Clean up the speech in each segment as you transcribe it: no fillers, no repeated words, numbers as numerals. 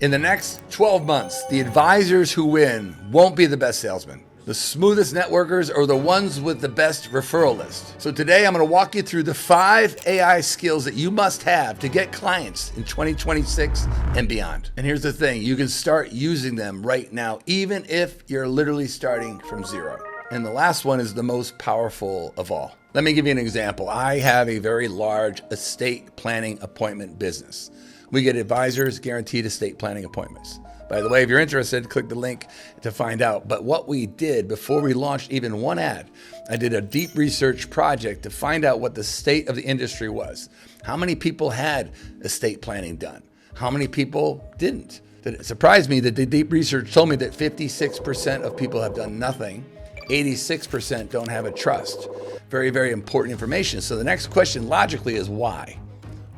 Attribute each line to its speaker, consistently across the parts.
Speaker 1: In the next 12 months, the advisors who win won't be the best salesmen. The smoothest networkers are the ones with the best referral list. So today I'm going to walk you through the 5 AI skills that you must have to get clients in 2026 and beyond. And here's the thing, you can start using them right now, even if you're literally starting from zero. And the last one is the most powerful of all. Let me give you an example. I have a very large estate planning appointment business. We get advisors guaranteed estate planning appointments. By the way, if you're interested, click the link to find out. But what we did before we launched even one ad, I did a deep research project to find out what the state of the industry was. How many people had estate planning done? How many people didn't? It surprised me that the deep research told me that 56% of people have done nothing. 86% don't have a trust. Very, very important information. So the next question logically is why?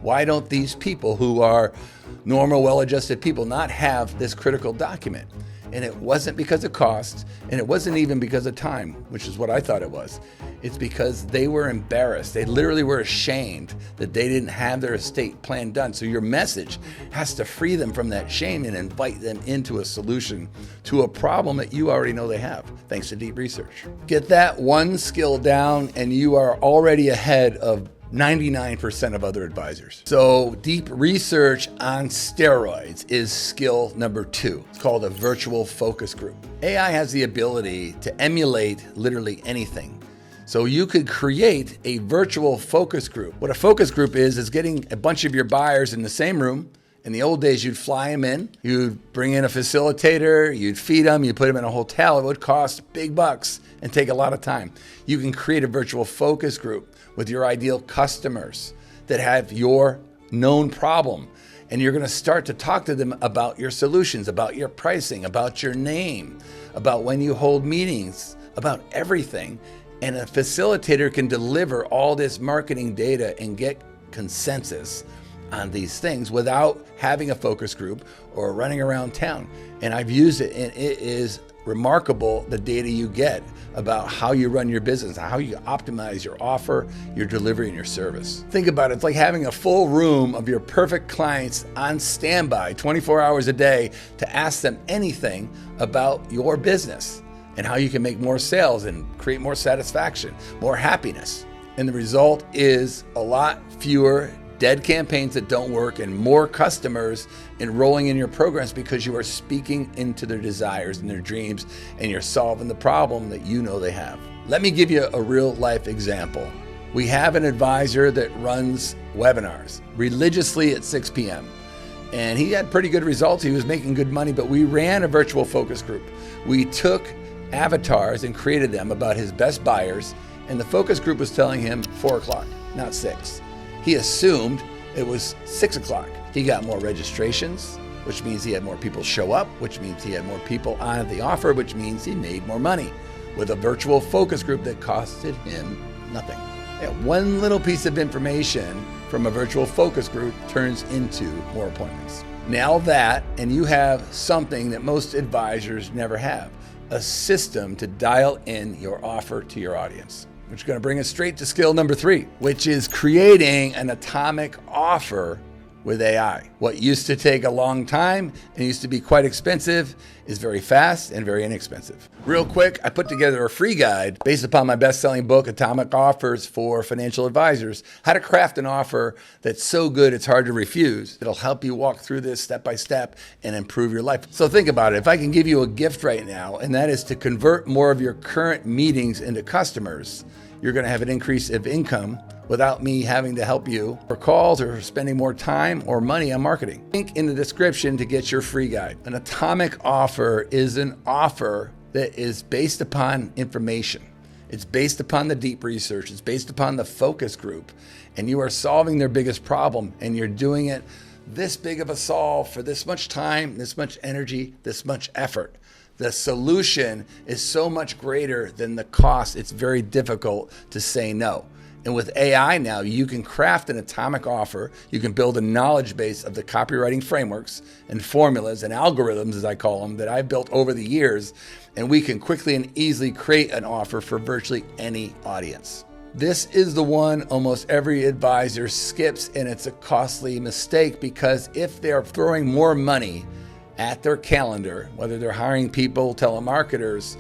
Speaker 1: Why don't these people who are normal, well-adjusted people not have this critical document? And it wasn't because of cost, and it wasn't even because of time, which is what I thought it was. It's because they were embarrassed. They literally were ashamed that they didn't have their estate plan done. So your message has to free them from that shame and invite them into a solution to a problem that you already know they have, thanks to deep research. Get that one skill down, and you are already ahead of 99% of other advisors. So deep research on steroids is skill number 2. It's called a virtual focus group. AI has the ability to emulate literally anything. So you could create a virtual focus group. What a focus group is getting a bunch of your buyers in the same room. In the old days, you'd fly them in, you'd bring in a facilitator, you'd feed them, you'd put them in a hotel. It would cost big bucks and take a lot of time. You can create a virtual focus group with your ideal customers that have your known problem. And you're going to start to talk to them about your solutions, about your pricing, about your name, about when you hold meetings, about everything. And a facilitator can deliver all this marketing data and get consensus on these things without having a focus group or running around town. And I've used it, and it is remarkable the data you get about how you run your business, how you optimize your offer, your delivery, and your service. Think about it, it's like having a full room of your perfect clients on standby 24 hours a day to ask them anything about your business and how you can make more sales and create more satisfaction, more happiness. And the result is a lot fewer dead campaigns that don't work and more customers enrolling in your programs because you are speaking into their desires and their dreams, and you're solving the problem that you know they have. Let me give you a real life example. We have an advisor that runs webinars religiously at 6 p.m. and he had pretty good results. He was making good money, but we ran a virtual focus group. We took avatars and created them about his best buyers, and the focus group was telling him 4 o'clock, not 6. He assumed it was 6 o'clock. He got more registrations, which means he had more people show up, which means he had more people on the offer, which means he made more money with a virtual focus group that costed him nothing. And one little piece of information from a virtual focus group turns into more appointments. Nail that, and you have something that most advisors never have, a system to dial in your offer to your audience. Which is going to bring us straight to skill number 3, which is creating an atomic offer with AI. What used to take a long time and used to be quite expensive is very fast and very inexpensive. Real quick, I put together a free guide based upon my best-selling book, Atomic Offers for Financial Advisors, how to craft an offer that's so good it's hard to refuse. It'll help you walk through this step by step and improve your life. So think about it. If I can give you a gift right now, and that is to convert more of your current meetings into customers, you're going to have an increase of income without me having to help you for calls or spending more time or money on marketing. Link in the description to get your free guide. An atomic offer is an offer that is based upon information. It's based upon the deep research. It's based upon the focus group. And you are solving their biggest problem, and you're doing it this big of a solve for this much time, this much energy, this much effort. The solution is so much greater than the cost. It's very difficult to say no. And with AI now, you can craft an atomic offer. You can build a knowledge base of the copywriting frameworks and formulas and algorithms, as I call them, that I've built over the years. And we can quickly and easily create an offer for virtually any audience. This is the one almost every advisor skips, and it's a costly mistake because if they're throwing more money at their calendar, whether they're hiring people, telemarketers,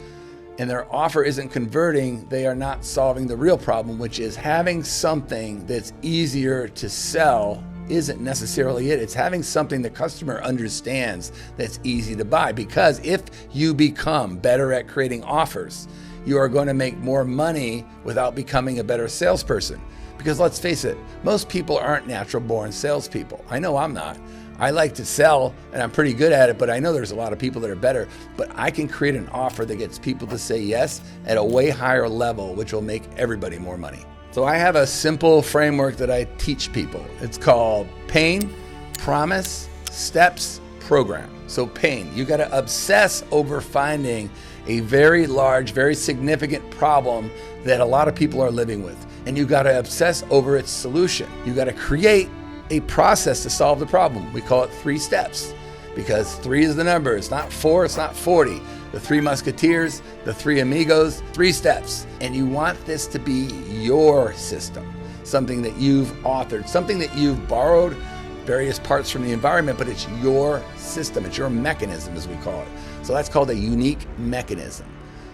Speaker 1: and their offer isn't converting, they are not solving the real problem, which is having something that's easier to sell isn't necessarily it. It's having something the customer understands that's easy to buy. Because if you become better at creating offers, you are going to make more money without becoming a better salesperson. Because let's face it, most people aren't natural born salespeople. I know I'm not. I like to sell and I'm pretty good at it, but I know there's a lot of people that are better. But I can create an offer that gets people to say yes at a way higher level, which will make everybody more money. So I have a simple framework that I teach people. It's called Pain, Promise, Steps, Program. So pain, you got to obsess over finding a very large, very significant problem that a lot of people are living with. And you got to obsess over its solution. You got to create a process to solve the problem. We call it 3 steps because 3 is the number. It's not 4, it's not 40. The 3 Musketeers, the 3 Amigos, 3 steps. And you want this to be your system, something that you've authored, something that you've borrowed various parts from the environment, but it's your system. It's your mechanism, as we call it. So that's called a unique mechanism.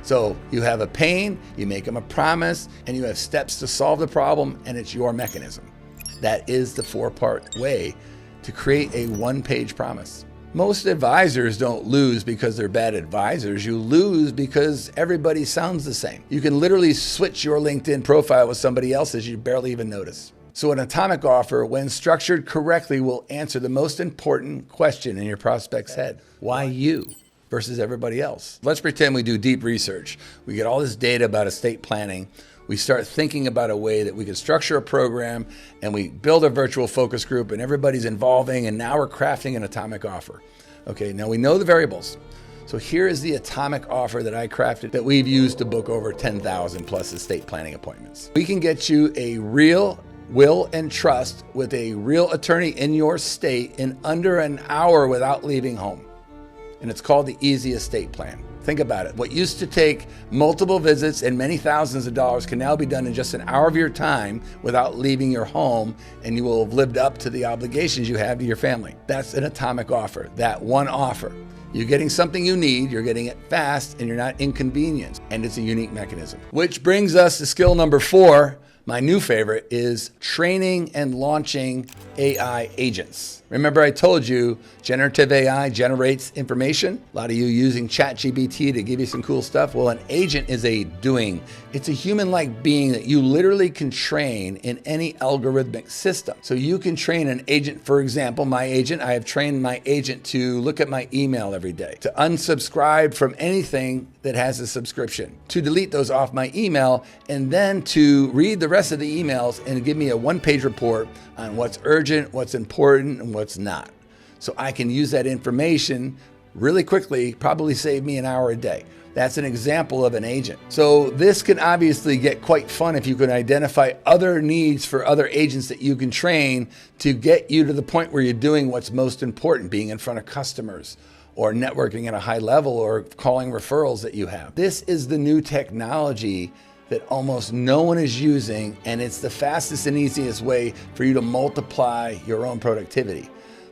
Speaker 1: So you have a pain, you make them a promise, and you have steps to solve the problem, and it's your mechanism. That is the 4-part way to create a 1-page promise. Most advisors don't lose because they're bad advisors. You lose because everybody sounds the same. You can literally switch your LinkedIn profile with somebody else's, you barely even notice. So an atomic offer, when structured correctly, will answer the most important question in your prospect's head. Why you versus everybody else? Let's pretend we do deep research. We get all this data about estate planning. We start thinking about a way that we can structure a program, and we build a virtual focus group, and everybody's involving, and now we're crafting an atomic offer. Okay, now we know the variables. So here is the atomic offer that I crafted that we've used to book over 10,000 plus estate planning appointments. We can get you a real will and trust with a real attorney in your state in under an hour without leaving home. And it's called the Easy Estate Plan. Think about it. What used to take multiple visits and many thousands of dollars can now be done in just an hour of your time without leaving your home, and you will have lived up to the obligations you have to your family. That's an atomic offer, that one offer. You're getting something you need, you're getting it fast, and you're not inconvenienced, and it's a unique mechanism. Which brings us to skill number 4. My new favorite is training and launching AI agents. Remember I told you generative AI generates information? A lot of you using ChatGPT to give you some cool stuff. Well, an agent is a doing. It's a human-like being that you literally can train in any algorithmic system. So you can train an agent, for example, my agent, I have trained my agent to look at my email every day, to unsubscribe from anything that has a subscription, to delete those off my email, and then to read the rest of the emails and give me a 1-page report on what's urgent, what's important, and what's not. So I can use that information really quickly, probably save me an hour a day. That's an example of an agent. So this can obviously get quite fun if you can identify other needs for other agents that you can train to get you to the point where you're doing what's most important, being in front of customers or networking at a high level or calling referrals that you have. This is the new technology that almost no one is using, and it's the fastest and easiest way for you to multiply your own productivity.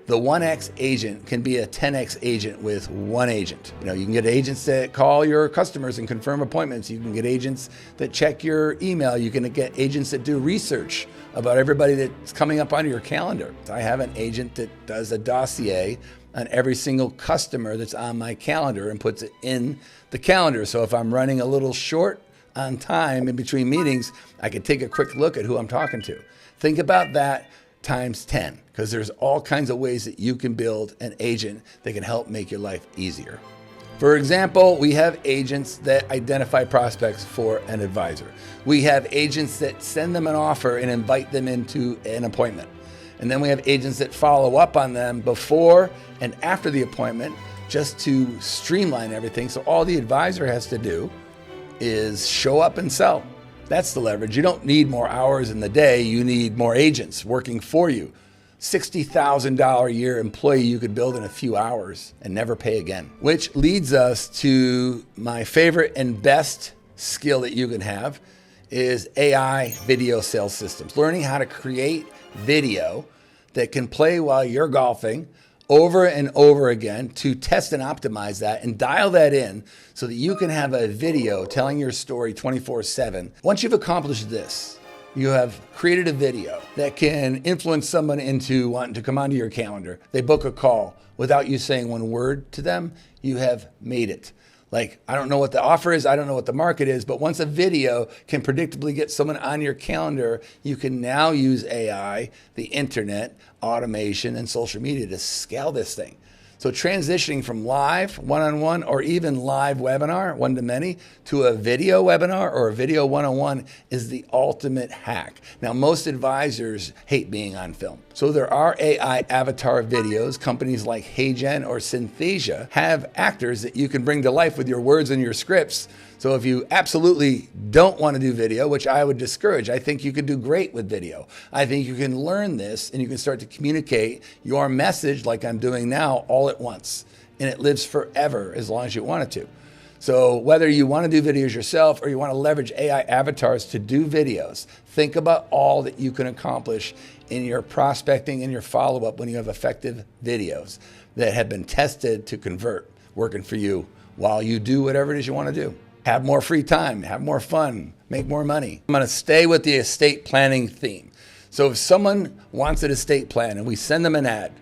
Speaker 1: The 1X agent can be a 10X agent with one agent. You can get agents that call your customers and confirm appointments. You can get agents that check your email. You can get agents that do research about everybody that's coming up on your calendar. I have an agent that does a dossier on every single customer that's on my calendar and puts it in the calendar. So if I'm running a little short on time in between meetings, I can take a quick look at who I'm talking to. Think about that times 10, because there's all kinds of ways that you can build an agent that can help make your life easier. For example, we have agents that identify prospects for an advisor. We have agents that send them an offer and invite them into an appointment. And then we have agents that follow up on them before and after the appointment just to streamline everything. So all the advisor has to do is show up and sell. That's the leverage. You don't need more hours in the day. You need more agents working for you. $60,000 a year employee you could build in a few hours and never pay again. Which leads us to my favorite and best skill that you can have is AI video sales systems. Learning how to create video that can play while you're golfing over and over again to test and optimize that and dial that in so that you can have a video telling your story 24/7. Once you've accomplished this, you have created a video that can influence someone into wanting to come onto your calendar. They book a call without you saying one word to them. You have made it. Like, I don't know what the offer is, I don't know what the market is, but once a video can predictably get someone on your calendar, you can now use AI, the internet, automation, and social media to scale this thing. So transitioning from live, one-on-one, or even live webinar, one-to-many, to a video webinar or a video one-on-one is the ultimate hack. Now, most advisors hate being on film. So there are AI avatar videos. Companies like HeyGen or Synthesia have actors that you can bring to life with your words and your scripts. So if you absolutely don't want to do video, which I would discourage, I think you could do great with video. I think you can learn this and you can start to communicate your message like I'm doing now all at once. And it lives forever as long as you want it to. So whether you want to do videos yourself or you want to leverage AI avatars to do videos, think about all that you can accomplish in your prospecting and your follow-up when you have effective videos that have been tested to convert, working for you while you do whatever it is you want to do. Have more free time, have more fun, make more money. I'm gonna stay with the estate planning theme. So if someone wants an estate plan and we send them an ad,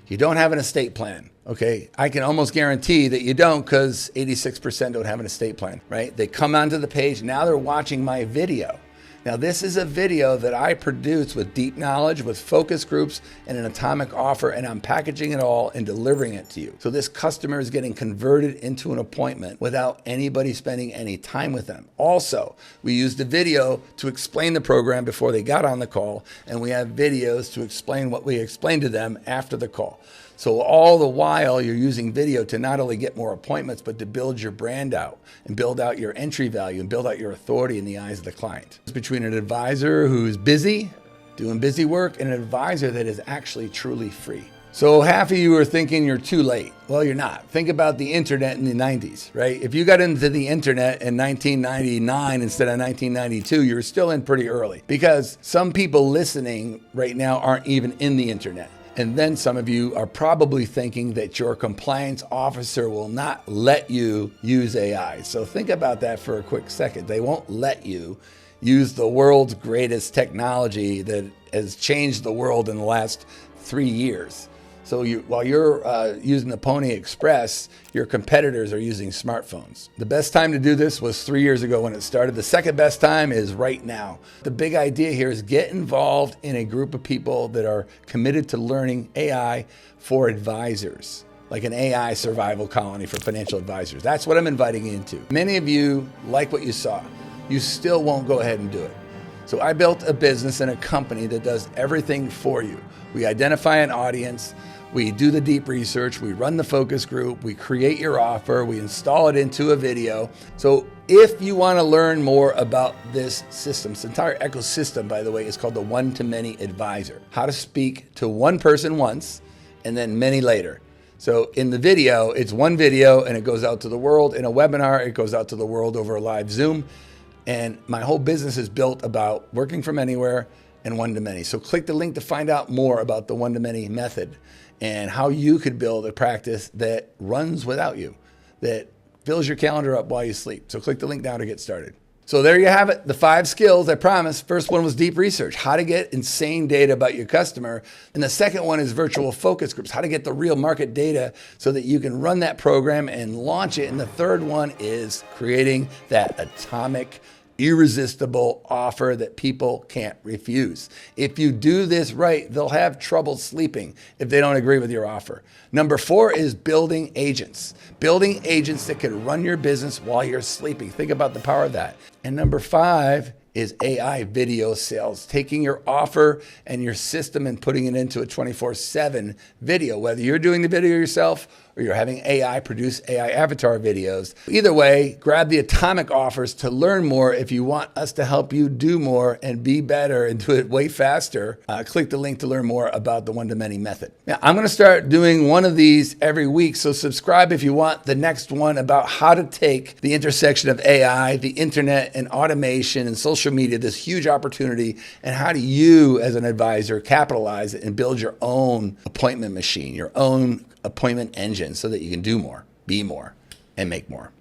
Speaker 1: you don't have an estate plan, okay? I can almost guarantee that you don't because 86% don't have an estate plan, right? They come onto the page, now they're watching my video. Now this is a video that I produce with deep knowledge, with focus groups and an atomic offer, and I'm packaging it all and delivering it to you. So this customer is getting converted into an appointment without anybody spending any time with them. Also, we used the video to explain the program before they got on the call, and we have videos to explain what we explained to them after the call. So all the while you're using video to not only get more appointments, but to build your brand out and build out your entry value and build out your authority in the eyes of the client. It's between an advisor who's busy, doing busy work, and an advisor that is actually truly free. So half of you are thinking you're too late. Well, you're not. Think about the internet in the 90s, right? If you got into the internet in 1999 instead of 1992, you're still in pretty early because some people listening right now aren't even in the internet. And then some of you are probably thinking that your compliance officer will not let you use AI. So think about that for a quick second. They won't let you use the world's greatest technology that has changed the world in the last 3 years. So while you're using the Pony Express, your competitors are using smartphones. The best time to do this was 3 years ago when it started. The second best time is right now. The big idea here is get involved in a group of people that are committed to learning AI for advisors, like an AI survival colony for financial advisors. That's what I'm inviting you into. Many of you like what you saw. You still won't go ahead and do it. So I built a business and a company that does everything for you. We identify an audience, we do the deep research, we run the focus group, we create your offer, we install it into a video. So if you want to learn more about this system, this entire ecosystem, by the way, is called the one-to-many advisor. How to speak to one person once and then many later. So in the video, it's one video and it goes out to the world. In a webinar, it goes out to the world over a live Zoom. And my whole business is built about working from anywhere and one-to-many. So click the link to find out more about the one-to-many method and how you could build a practice that runs without you, that fills your calendar up while you sleep. So click the link now to get started. So there you have it, the 5 skills I promised. First one was deep research, how to get insane data about your customer. And the second one is virtual focus groups, how to get the real market data so that you can run that program and launch it. And the third one is creating that atomic, irresistible offer that people can't refuse. If you do this right, they'll have trouble sleeping if they don't agree with your offer. Number 4 is building agents that can run your business while you're sleeping. Think about the power of that. And number 5 is AI video sales, taking your offer and your system and putting it into a 24/7 video, whether you're doing the video yourself or you're having AI produce AI avatar videos. Either way, grab the atomic offers to learn more. If you want us to help you do more and be better and do it way faster, click the link to learn more about the one-to-many method. Now, I'm going to start doing one of these every week, so subscribe if you want the next one about how to take the intersection of AI, the internet, and automation and social media, this huge opportunity, and how do you as an advisor capitalize it and build your own appointment machine, your own appointment engine so that you can do more, be more, and make more.